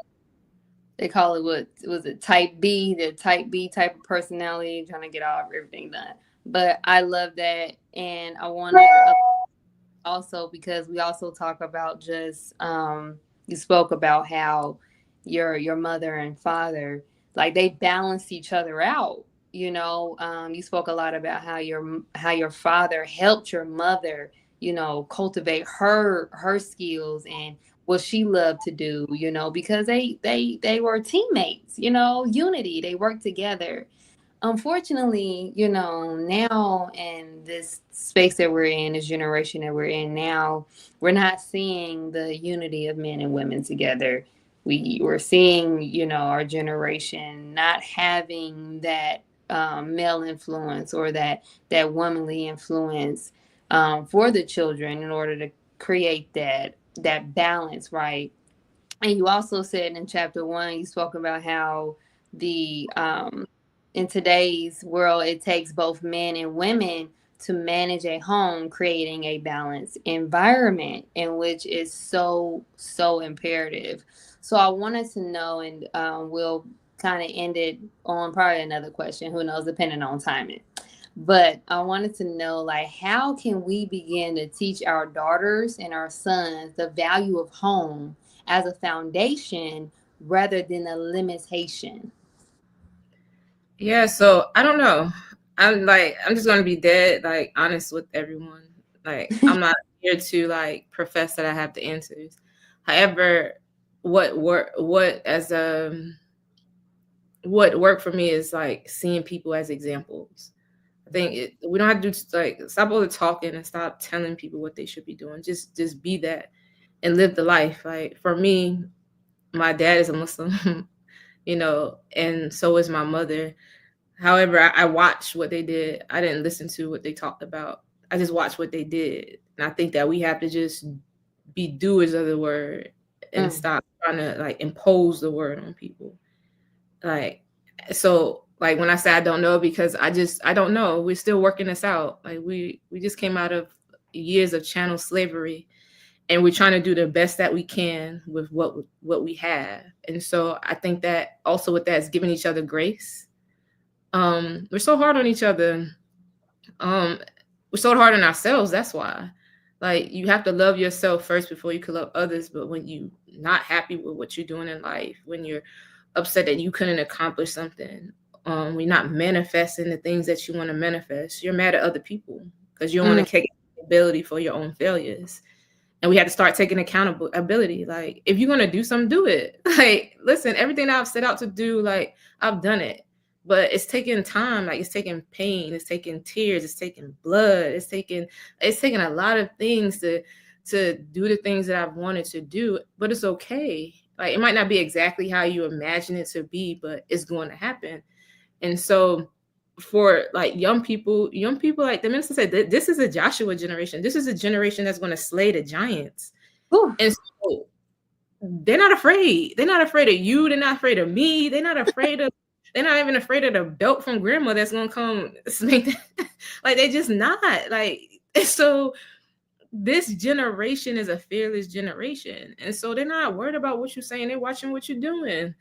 S1: they call it, what was it, type B, the type B type of personality, trying to get all everything done. But I love that. And I want to also, because we also talk about just you spoke about how your mother and father, like they balance each other out. You spoke a lot about how your father helped your mother, cultivate her skills and what she loved to do, because they were teammates, unity, they worked together. Unfortunately, now in this space that we're in, this generation that we're in now, we're not seeing the unity of men and women together. We're seeing, our generation not having that male influence or that womanly influence for the children in order to create that balance, right? And you also said in chapter 1, you spoke about how the in today's world it takes both men and women to manage a home, creating a balanced environment, in which is so imperative. So I wanted to know, and we'll kind of end it on probably another question, who knows, depending on timing. But I wanted to know, like, how can we begin to teach our daughters and our sons the value of home as a foundation rather than a limitation?
S2: Yeah, so I don't know. I'm just gonna be dead, like honest with everyone. Like I'm not here to like profess that I have the answers. However, what as what worked for me is like seeing people as examples. I think we don't have to do like stop all the talking and stop telling people what they should be doing. Just be that and live the life. Like for me, my dad is a Muslim, and so is my mother. However, I watched what they did. I didn't listen to what they talked about. I just watched what they did. And I think that we have to just be doers of the word and
S1: Mm.
S2: stop trying to like impose the word on people. Like, so like when I say I don't know, because I don't know. We're still working this out. Like we just came out of years of chattel slavery, and we're trying to do the best that we can with what we have. And so I think that also with that is giving each other grace. We're so hard on each other. um we're so hard on ourselves. That's why, like, you have to love yourself first before you can love others. But when you not happy with what you're doing in life, when you're upset that you couldn't accomplish something, we're not manifesting the things that you want to manifest, you're mad at other people because you don't want
S1: Mm.
S2: to take accountability for your own failures. And we have to start taking accountability. Like, if you're gonna do something, do it. Like, listen, everything that I've set out to do, like, I've done it. But it's taking time, like it's taking pain, it's taking tears, it's taking blood, it's taking a lot of things to do the things that I've wanted to do. But it's okay. Like, it might not be exactly how you imagine it to be, but it's going to happen. And so for like young people, like the minister said, this is a Joshua generation. This is a generation that's going to slay the giants.
S1: Whew.
S2: And so they're not afraid. They're not afraid of you. They're not afraid of me. They're not even afraid of the belt from grandma that's going to come make that. Like, they just not. Like, so this generation is a fearless generation. And so they're not worried about what you're saying. They're watching what you're doing.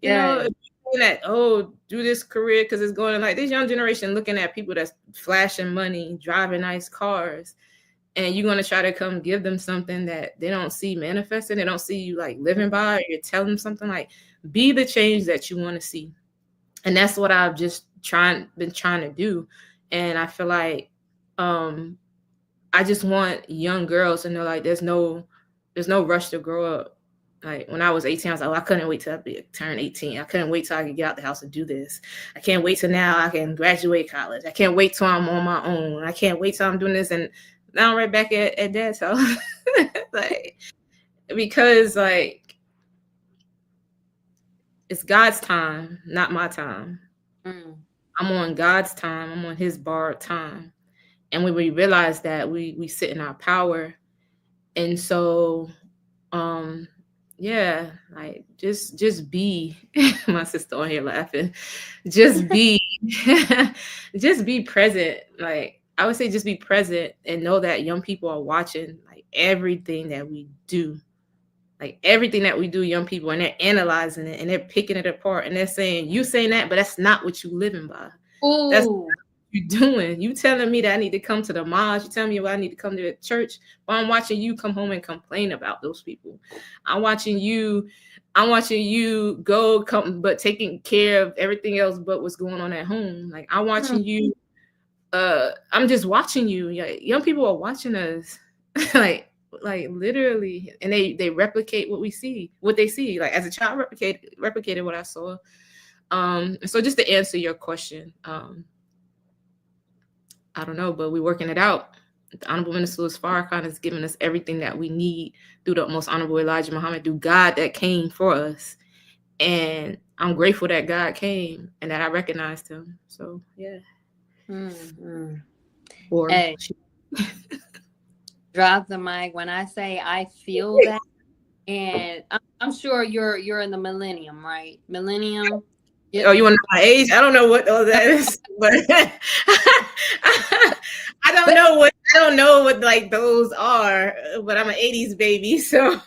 S1: Yeah.
S2: If you're saying that, oh, do this career because it's going, like, this young generation looking at people that's flashing money, driving nice cars, and you're going to try to come give them something that they don't see manifesting. They don't see you like living by, or you're telling them something. Like, be the change that you want to see. And that's what I've just been trying to do. And I feel like I just want young girls to know, like, there's no rush to grow up. Like, when I was 18, I was like, oh, I couldn't wait till I turn 18. I couldn't wait till I could get out the house and do this. I can't wait till now I can graduate college. I can't wait till I'm on my own. I can't wait till I'm doing this. And now I'm right back at dad's house. Like, because, like, it's God's time, not my time.
S1: Mm.
S2: I'm on God's time. I'm on his borrowed time. And when we realize that, we sit in our power. And so yeah, like, just be my sister on here laughing. Just be just be present. Like, I would say just be present and know that young people are watching, like, everything that we do. Like, everything that we do, young people, and they're analyzing it and they're picking it apart and they're saying, you saying that, but that's not what you living by. That's
S1: Ooh.
S2: you doing. You telling me that I need to come to the mosque. You telling me I need to come to the church. But I'm watching you come home and complain about those people. I'm watching you. I'm watching you go come, but taking care of everything else but what's going on at home. Like, I'm
S1: Mm.
S2: watching you. I'm just watching you. Yeah, young people are watching us, like literally, and they replicate what they see. Like, as a child, replicated what I saw. So just to answer your question, I don't know, but we're working it out. The Honorable Minister Louis Farrakhan has given us everything that we need through the Most Honorable Elijah Muhammad, through God that came for us. And I'm grateful that God came and that I recognized him. So, yeah.
S1: Mm.
S2: Or
S1: Hey, drop the mic when I say I feel that. And I'm sure you're in the millennium, right? Millennium.
S2: oh,
S1: Yep.
S2: you want to know my age? I don't know what all that is, but
S1: But
S2: I don't know what like those are. But I'm an '80s baby, so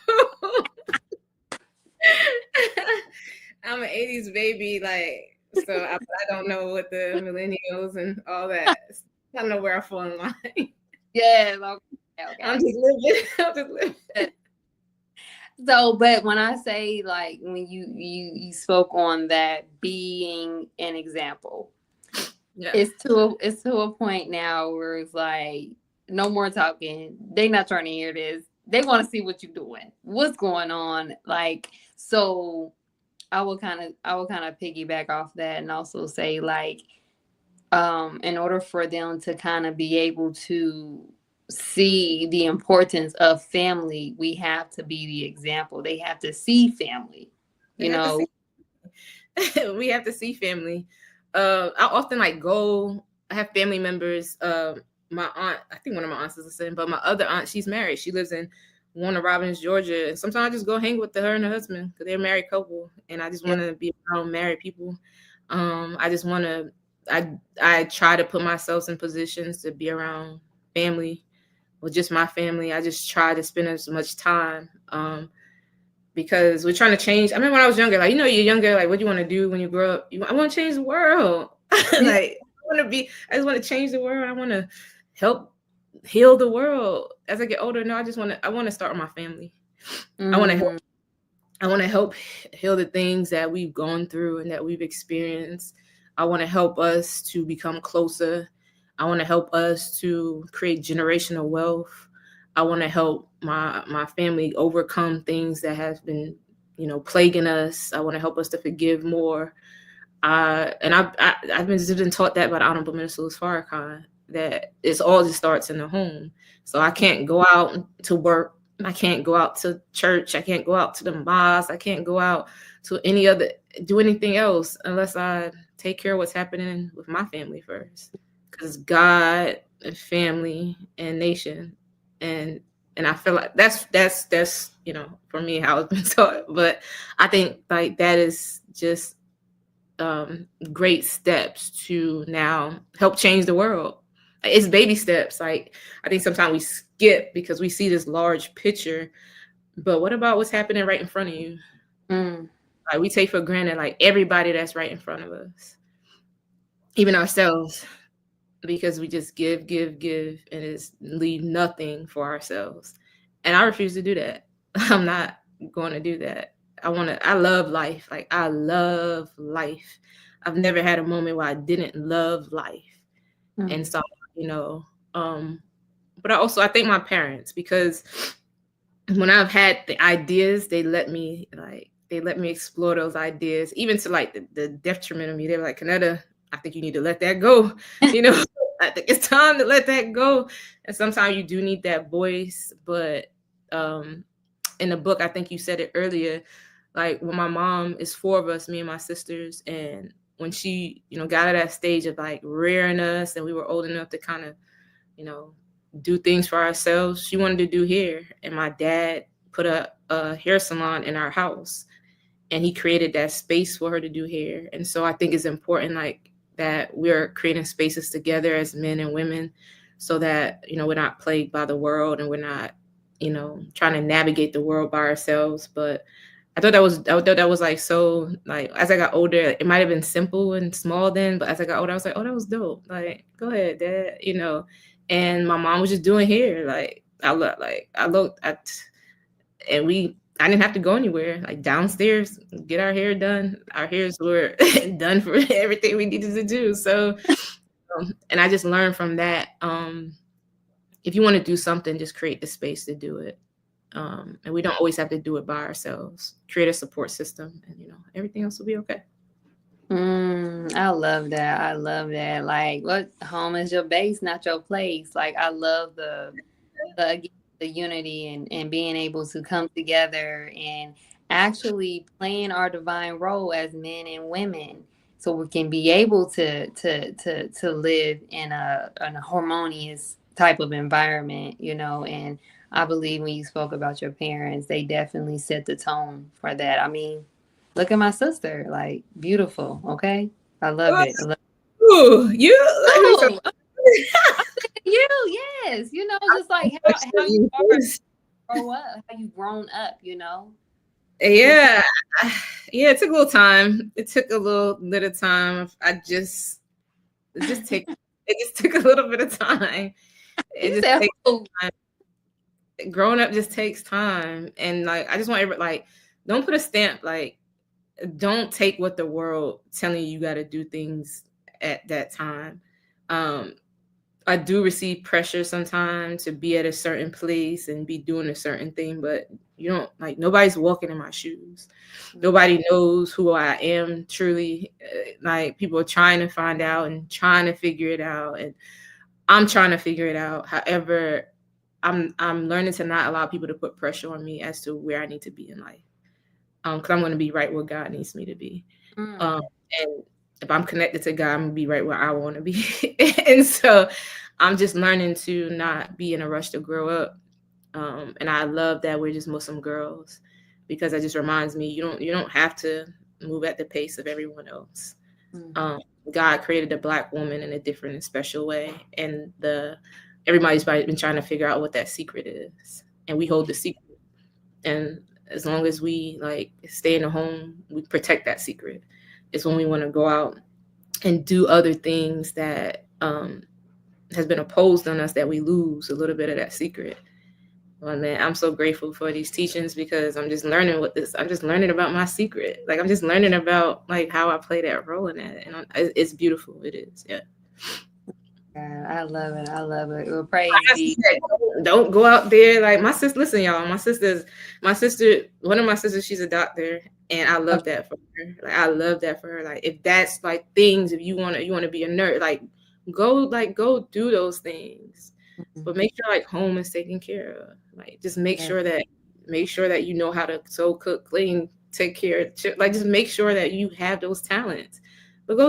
S2: I'm an '80s baby. Like, so I don't know what the millennials and all that. I don't know where I fall in line.
S1: yeah, okay.
S2: I'm just living. I'm just living.
S1: So, but when I say, like, when you spoke on that being an example,
S2: Yeah.
S1: it's to a point now where it's like no more talking. They not trying to hear this. They want to see what you're doing. What's going on? Like, so I will kind of piggyback off that and also say, like, in order for them to kind of be able to see the importance of family, we have to be the example. They have to see family,
S2: They
S1: you
S2: have to
S1: know.
S2: see. We have to see family. I often like go. I have family members. My aunt, I think one of my aunts is listening, but my other aunt, she's married. She lives in Warner Robins, Georgia, and sometimes I just go hang with her and her husband because they're a married couple, and I just
S1: Yeah.
S2: want to be around married people. I just want to. I try to put myself in positions to be around family, or just my family. I just try to spend as much time. Because we're trying to change. I remember when I was younger, like, you're younger, like, what do you want to do when you grow up? I want to change the world.
S1: Yeah.
S2: Like, I just want to change the world. I want to help heal the world. As I get older, no, I want to start with my family. I want to help.
S1: Mm,
S2: I want to help heal the things that we've gone through and that we've experienced. I want to help us to become closer. I want to help us to create generational wealth. I want to help my family overcome things that have been, plaguing us. I want to help us to forgive more. And I've been taught that by the Honorable Minister Louis Farrakhan, that it's all just starts in the home. So I can't go out to work. I can't go out to church. I can't go out to the mosque. I can't go out to do anything else unless I take care of what's happening with my family first. Because God and family and nation, and I feel like that's for me how it's been taught. But I think like that is just great steps to now help change the world. It's baby steps. Like, I think sometimes we skip because we see this large picture, but what about what's happening right in front of you?
S1: mm,
S2: Like, we take for granted like everybody that's right in front of us, even ourselves, because we just give, and it's leave nothing for ourselves. And I refuse to do that. I'm not going to do that. I love life. Like, I love life. I've never had a moment where I didn't love life. And
S1: mm,
S2: so, you know, um, but I thank my parents, because when I've had the ideas, they let me explore those ideas, even to like the detriment of me. They were like, Kenetta, I think you need to let that go. You know, I think it's time to let that go. And sometimes you do need that voice. But um, in the book, I think you said it earlier, like when my mom, is four of us, me and my sisters, and when she, got at that stage of like rearing us, and we were old enough to kind of, you know, do things for ourselves, she wanted to do hair. And my dad put a hair salon in our house, and he created that space for her to do hair. And so I think it's important, like, that we're creating spaces together as men and women, so that, we're not plagued by the world, and we're not, trying to navigate the world by ourselves. But I thought that was like, so, like, as I got older, it might have been simple and small then, but as I got older, I was like, oh, that was dope. Like, go ahead, dad. And my mom was just doing hair. Like, I looked at, and I didn't have to go anywhere. Like, downstairs, get our hair done. Our hairs were done for everything we needed to do. So, and I just learned from that. If you want to do something, just create the space to do it. And we don't always have to do it by ourselves. Create a support system, and everything else will be okay.
S1: I love that. I love that. Like, what, home is your base, not your place. Like, I love again, the unity and being able to come together and actually playing our divine role as men and women, so we can be able to live in a harmonious type of environment, and I believe when you spoke about your parents, they definitely set the tone for that. I mean, look at my sister, like, beautiful. Okay, I love it. I love
S2: Ooh, you let me
S1: Oh, you, yes, just like how you are grow up, how you grown up, just
S2: Yeah, yeah. It took a little time. It took a little of time. It just take it just took a little bit of time. It
S1: you
S2: just
S1: said,
S2: takes
S1: oh,
S2: time. Growing up just takes time, and like, I just want like, don't put a stamp. Like, don't take what the world telling you got to do things at that time. Um, I do receive pressure sometimes to be at a certain place and be doing a certain thing, but you don't like nobody's walking in my shoes. Nobody knows who I am truly. Like people are trying to find out and trying to figure it out, and I'm trying to figure it out. However, I'm learning to not allow people to put pressure on me as to where I need to be in life. Because I'm going to be right where God needs me to be. Um,
S1: Mm.
S2: and if I'm connected to God, I'm gonna be right where I want to be. And so I'm just learning to not be in a rush to grow up. And I love that we're just Muslim girls because that just reminds me you don't have to move at the pace of everyone else.
S1: Mm.
S2: Um, God created a black woman in a different and special way, and the everybody's probably been trying to figure out what that secret is, and we hold the secret. And as long as we like stay in the home, we protect that secret. It's when we want to go out and do other things that has been opposed on us that we lose a little bit of that secret. Well, man, I'm so grateful for these teachings because I'm just learning what this. I'm just learning about my secret. Like I'm just learning about like how I play that role in that, and it's beautiful. It is, yeah.
S1: Yeah, I love it. I love it. Well, praise
S2: My
S1: be.
S2: sister said, don't go out there. Like my sister, listen, y'all. My sister, one of my sisters, she's a doctor, and I love that for her. Like I love that for her. Like if that's like things, if you want to be a nerd, go do those things.
S1: Mhm.
S2: But make sure like home is taken care of. Like just
S1: Yes.
S2: make sure that you know how to sew, cook, clean, take care of like just make sure that you have those talents. But go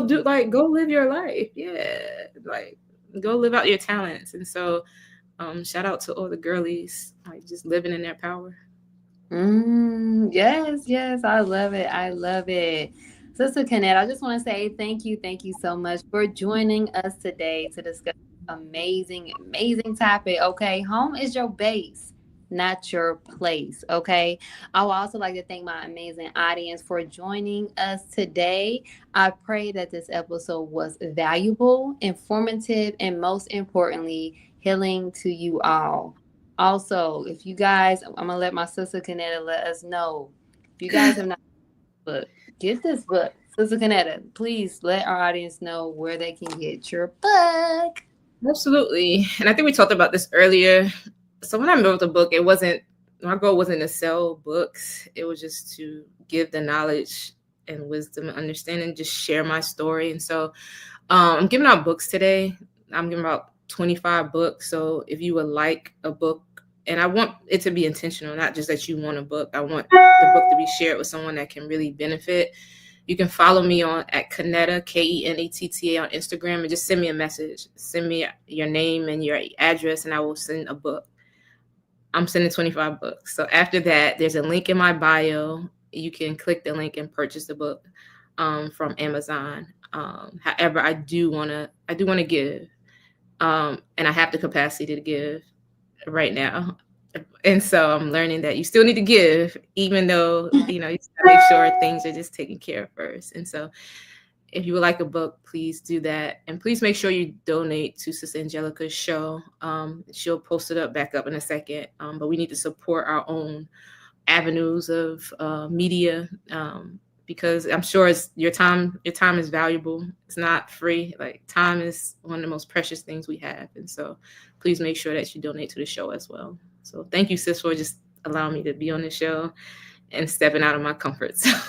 S2: live your life. Yeah. Like go live out your talents. And so shout out to all the girlies like just living in their power.
S1: Yes, yes, I love it. I love it. Sister Kenetta, I just want to say thank you so much for joining us today to discuss amazing, amazing topic. Okay, home is your base, not your place. Okay, I would also like to thank my amazing audience for joining us today. I pray that this episode was valuable, informative, and most importantly, healing to you all. Also, if you guys, I'm gonna let my sister Kenetta let us know. If you guys have not book, get this book. Sister Kenetta, please let our audience know where they can get your book.
S2: Absolutely. And I think we talked about this earlier. So when I wrote the book, it wasn't my goal wasn't to sell books. It was just to give the knowledge and wisdom and understanding, just share my story. And so I'm giving out books today. I'm giving out 25 books. So if you would like a book, and I want it to be intentional, not just that you want a book. I want the book to be shared with someone that can really benefit. You can follow me on at Kenetta, Kenatta on Instagram, and just send me a message. Send me your name and your address, and I will send a book. I'm sending 25 books. So after that, there's a link in my bio. You can click the link and purchase the book from Amazon. However, I do want to give, and I have the capacity to give right now. And so I'm learning that you still need to give, even though you just gotta make sure things are just taken care of first. And so if you would like a book, please do that. And please make sure you donate to Sister Angelica's show. She'll post it back up in a second. But we need to support our own avenues of media because I'm sure it's your time. Your time is valuable. It's not free. Like time is one of the most precious things we have. And so please make sure that you donate to the show as well. So thank you, sis, for just allowing me to be on the show and stepping out of my comfort zone.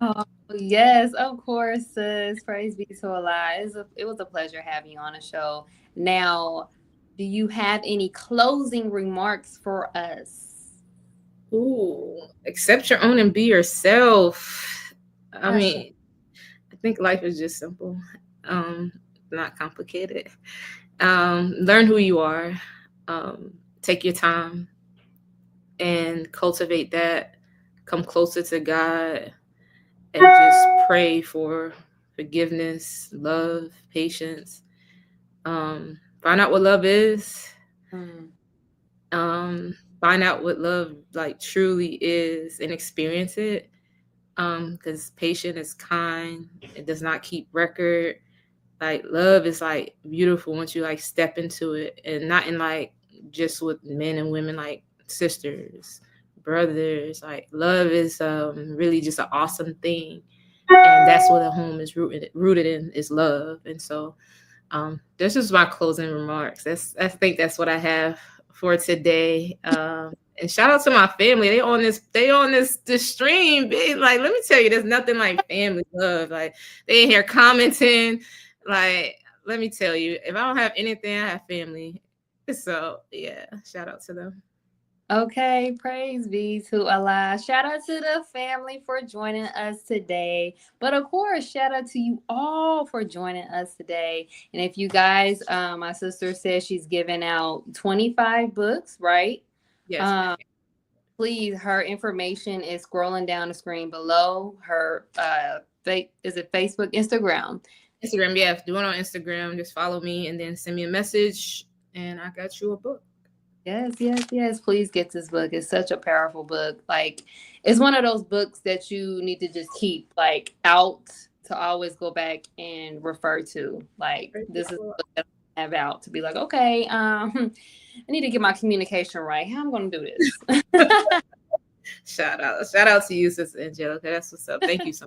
S1: Oh, yes, of course, sis. Praise be to Allah. It was a pleasure having you on the show. Now, do you have any closing remarks for us?
S2: Ooh, accept your own and be yourself. I
S1: Asha.
S2: mean, I think life is just simple, um, not complicated. Learn who you are. Take your time and cultivate that. Come closer to God and just pray for forgiveness, love, patience. Find out what love is.
S1: Mm,
S2: Find out what love like truly is and experience it. Because patient is kind. It does not keep record. Like love is like beautiful once you like step into it, and not in like just with men and women, like sisters, brothers. Like love is really just an awesome thing, and that's what a home is rooted in is love. And so This is my closing remarks. I think that's what I have for today. And shout out to my family. They on this stream. Like, let me tell you, there's nothing like family love. Like, they in here commenting. Like, let me tell you, if I don't have anything, I have family. So yeah, shout out to them.
S1: Okay, praise be to Allah. Shout out to the family for joining us today. But of course, shout out to you all for joining us today. And if you guys, my sister says she's giving out 25 books, right?
S2: Yes.
S1: Please, her information is scrolling down the screen below. Her is it Facebook, Instagram?
S2: Instagram, yeah. Do it on Instagram. Just follow me and then send me a message, and I got you a book.
S1: Yes. Please get this book. It's such a powerful book. Like, it's one of those books that you need to just keep like out to always go back and refer to. Like, this is a book that I have out to be like, okay, I need to get my communication right. How I'm going to do this?
S2: Shout out to you, Sister Angelica. That's what's up. Thank you so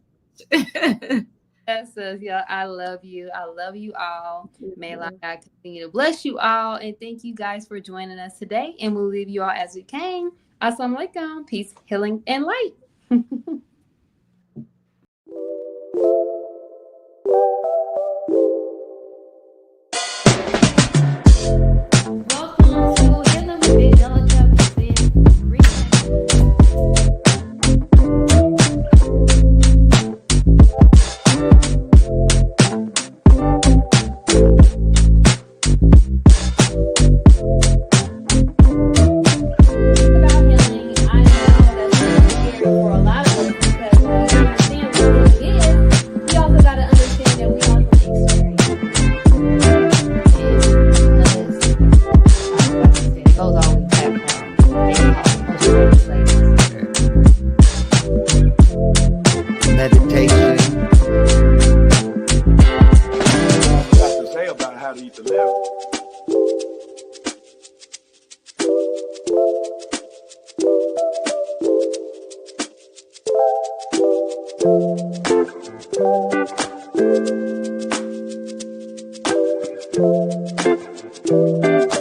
S2: much.
S1: Yes, yeah, I love you. I love you all. May God continue to bless you all. And thank you guys for joining us today. And we'll leave you all as we came. Assalamu alaikum. Peace, healing, and light. Welcome to Healing with Angelica.
S3: Thank you.